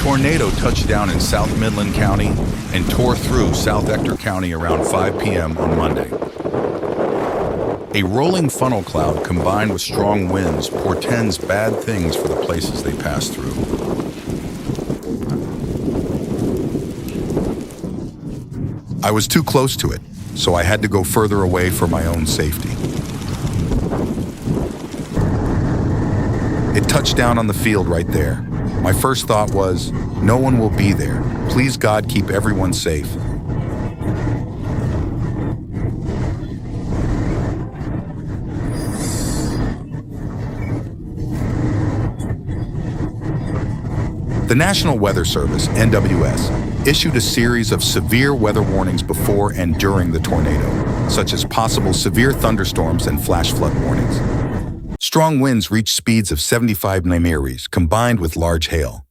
tornado touched down in South Midland County and tore through South Ector County around 5 p.m. on Monday. A rolling funnel cloud combined with strong winds portends bad things for the places they pass through. I was too close to it, so I had to go further away for my own safety. It touched down on the field right there. My first thought was, no one will be there. Please God, keep everyone safe. The National Weather Service, NWS, issued a series of severe weather warnings before and during the tornado, such as possible severe thunderstorms and flash flood warnings. Strong winds reached speeds of 75 km/h, combined with large hail.